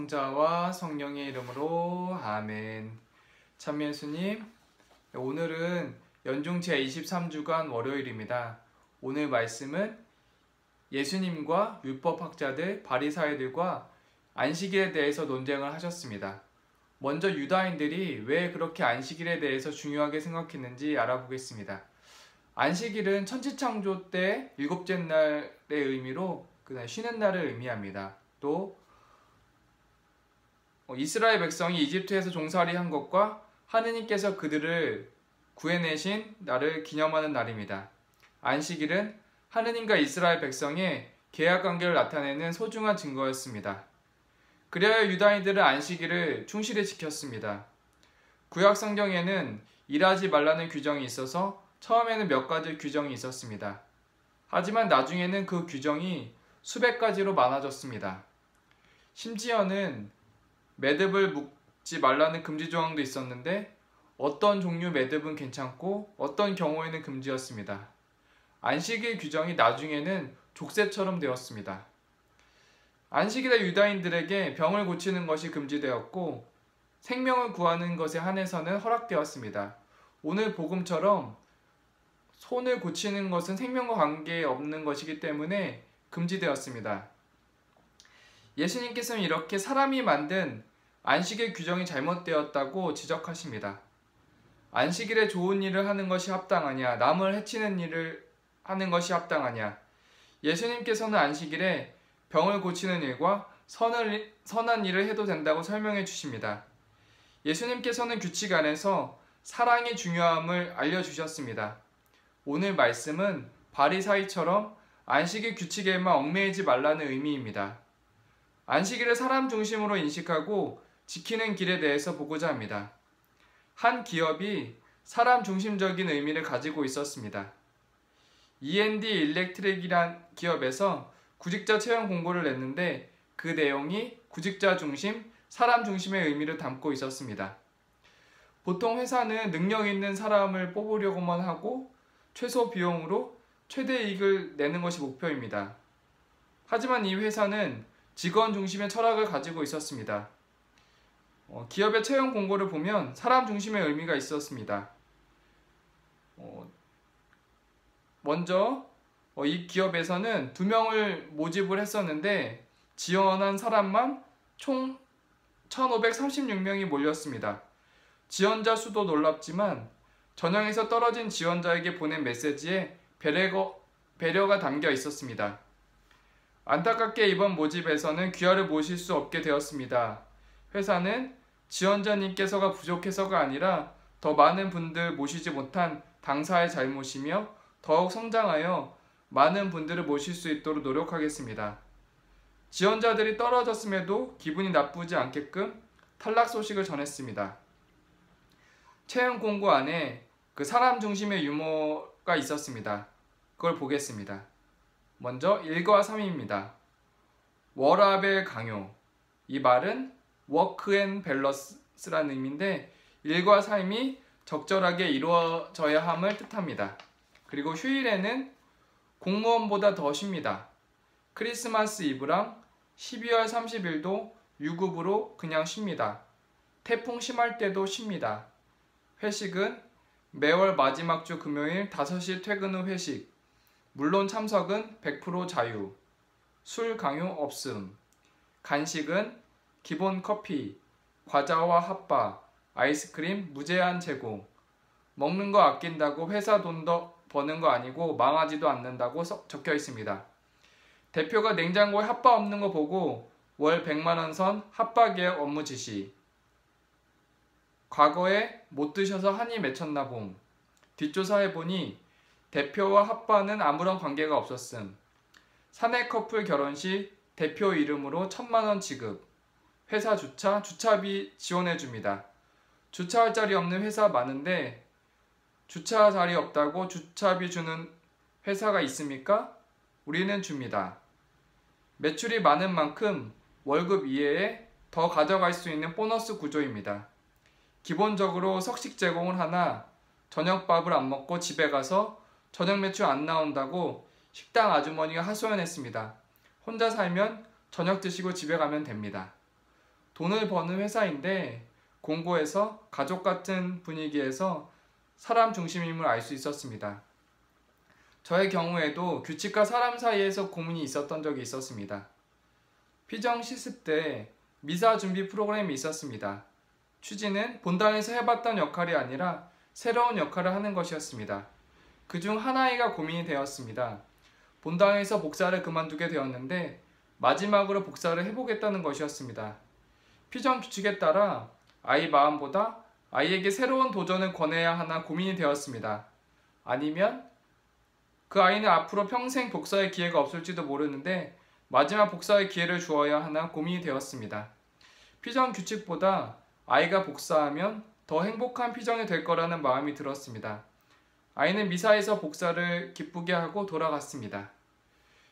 성자와 성령의 이름으로 아멘. 참여 예수님, 오늘은 연중 제23주간 월요일입니다. 오늘 말씀은 예수님과 율법학자들, 바리사이들과 안식일에 대해서 논쟁을 하셨습니다. 먼저 유다인들이 왜 그렇게 안식일에 대해서 중요하게 생각했는지 알아보겠습니다. 안식일은 천지창조 때 일곱째 날의 의미로 그날 쉬는 날을 의미합니다. 또 이스라엘 백성이 이집트에서 종살이 한 것과 하느님께서 그들을 구해내신 날을 기념하는 날입니다. 안식일은 하느님과 이스라엘 백성의 계약관계를 나타내는 소중한 증거였습니다. 그래야 유다인들은 안식일을 충실히 지켰습니다. 구약 성경에는 일하지 말라는 규정이 있어서 처음에는 몇 가지 규정이 있었습니다. 하지만 나중에는 그 규정이 수백 가지로 많아졌습니다. 심지어는 매듭을 묶지 말라는 금지 조항도 있었는데 어떤 종류 매듭은 괜찮고 어떤 경우에는 금지였습니다. 안식일 규정이 나중에는 족쇄처럼 되었습니다. 안식일에 유다인들에게 병을 고치는 것이 금지되었고 생명을 구하는 것에 한해서는 허락되었습니다. 오늘 복음처럼 손을 고치는 것은 생명과 관계없는 것이기 때문에 금지되었습니다. 예수님께서는 이렇게 사람이 만든 안식일 규정이 잘못되었다고 지적하십니다. 안식일에 좋은 일을 하는 것이 합당하냐, 남을 해치는 일을 하는 것이 합당하냐. 예수님께서는 안식일에 병을 고치는 일과 선한 일을 해도 된다고 설명해 주십니다. 예수님께서는 규칙 안에서 사랑의 중요함을 알려주셨습니다. 오늘 말씀은 바리사이처럼 안식일 규칙에만 얽매이지 말라는 의미입니다. 안식일을 사람 중심으로 인식하고 지키는 길에 대해서 보고자 합니다. 한 기업이 사람 중심적인 의미를 가지고 있었습니다. E&D 일렉트릭이란 기업에서 구직자 채용 공고를 냈는데 그 내용이 구직자 중심, 사람 중심의 의미를 담고 있었습니다. 보통 회사는 능력 있는 사람을 뽑으려고만 하고 최소 비용으로 최대 이익을 내는 것이 목표입니다. 하지만 이 회사는 직원 중심의 철학을 가지고 있었습니다. 기업의 채용 공고를 보면 사람 중심의 의미가 있었습니다. 먼저 이 기업에서는 2명을 모집을 했었는데 지원한 사람만 총 1536명이 몰렸습니다. 지원자 수도 놀랍지만 전형에서 떨어진 지원자에게 보낸 메시지에 배려가 담겨 있었습니다. 안타깝게 이번 모집에서는 귀하를 모실 수 없게 되었습니다. 회사는 지원자님께서가 부족해서가 아니라 더 많은 분들 모시지 못한 당사의 잘못이며 더욱 성장하여 많은 분들을 모실 수 있도록 노력하겠습니다. 지원자들이 떨어졌음에도 기분이 나쁘지 않게끔 탈락 소식을 전했습니다. 채용 공고 안에 그 사람 중심의 유머가 있었습니다. 그걸 보겠습니다. 먼저 1과 3입니다. 워라벨 강요. 이 말은 워크 앤 밸런스라는 의미인데 1과 3이 적절하게 이루어져야 함을 뜻합니다. 그리고 휴일에는 공무원보다 더 쉽니다. 크리스마스 이브랑 12월 30일도 유급으로 그냥 쉽니다. 태풍 심할 때도 쉽니다. 회식은 매월 마지막 주 금요일 5시 퇴근 후 회식. 물론 참석은 100% 자유. 술 강요 없음. 간식은 기본 커피, 과자와 핫바, 아이스크림 무제한 제공. 먹는 거 아낀다고 회사 돈 더 버는 거 아니고 망하지도 않는다고 적혀 있습니다. 대표가 냉장고에 핫바 없는 거 보고 월 100만원 선 핫바 계약 업무 지시. 과거에 못 드셔서 한이 맺혔나 봄. 뒷조사해보니 대표와 핫바는 아무런 관계가 없었음. 사내 커플 결혼 시 대표 이름으로 1000만원 지급. 회사 주차비 지원해줍니다. 주차할 자리 없는 회사 많은데 주차 자리 없다고 주차비 주는 회사가 있습니까? 우리는 줍니다. 매출이 많은 만큼 월급 이외에 더 가져갈 수 있는 보너스 구조입니다. 기본적으로 석식 제공을 하나 저녁밥을 안 먹고 집에 가서 저녁 매출 안 나온다고 식당 아주머니가 하소연했습니다. 혼자 살면 저녁 드시고 집에 가면 됩니다. 돈을 버는 회사인데 공고에서 가족 같은 분위기에서 사람 중심임을 알 수 있었습니다. 저의 경우에도 규칙과 사람 사이에서 고민이 있었던 적이 있었습니다. 피정 실습 때 미사 준비 프로그램이 있었습니다. 취지는 본당에서 해봤던 역할이 아니라 새로운 역할을 하는 것이었습니다. 그중 하나이가 고민이 되었습니다. 본당에서 복사를 그만두게 되었는데 마지막으로 복사를 해보겠다는 것이었습니다. 피정 규칙에 따라 아이 마음보다 아이에게 새로운 도전을 권해야 하나 고민이 되었습니다. 아니면 그 아이는 앞으로 평생 복사의 기회가 없을지도 모르는데 마지막 복사의 기회를 주어야 하나 고민이 되었습니다. 피정 규칙보다 아이가 복사하면 더 행복한 피정이 될 거라는 마음이 들었습니다. 아이는 미사에서 복사를 기쁘게 하고 돌아갔습니다.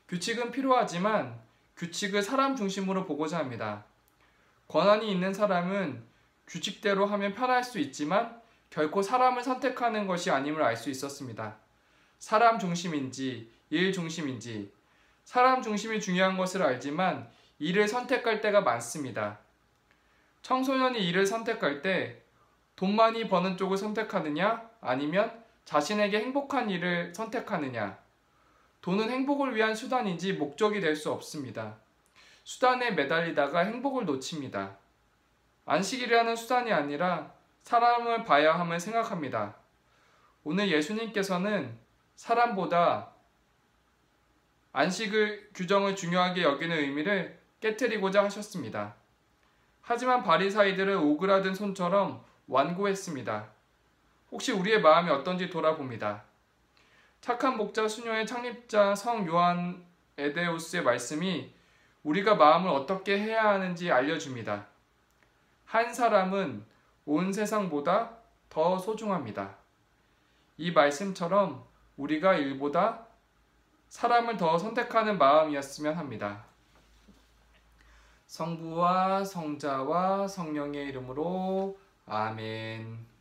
규칙은 필요하지만 규칙을 사람 중심으로 보고자 합니다. 권한이 있는 사람은 규칙대로 하면 편할 수 있지만 결코 사람을 선택하는 것이 아님을 알 수 있었습니다. 사람 중심인지 일 중심인지 사람 중심이 중요한 것을 알지만 일을 선택할 때가 많습니다. 청소년이 일을 선택할 때 돈 많이 버는 쪽을 선택하느냐 아니면 자신에게 행복한 일을 선택하느냐. 돈은 행복을 위한 수단이지 목적이 될 수 없습니다. 수단에 매달리다가 행복을 놓칩니다. 안식일이라는 수단이 아니라 사람을 봐야 함을 생각합니다. 오늘 예수님께서는 사람보다 안식을 규정을 중요하게 여기는 의미를 깨트리고자 하셨습니다. 하지만 바리사이들은 오그라든 손처럼 완고했습니다. 혹시 우리의 마음이 어떤지 돌아봅니다. 착한 목자 수녀의 창립자 성 요한 에데우스의 말씀이 우리가 마음을 어떻게 해야 하는지 알려줍니다. 한 사람은 온 세상보다 더 소중합니다. 이 말씀처럼 우리가 일보다 사람을 더 선택하는 마음이었으면 합니다. 성부와 성자와 성령의 이름으로 아멘.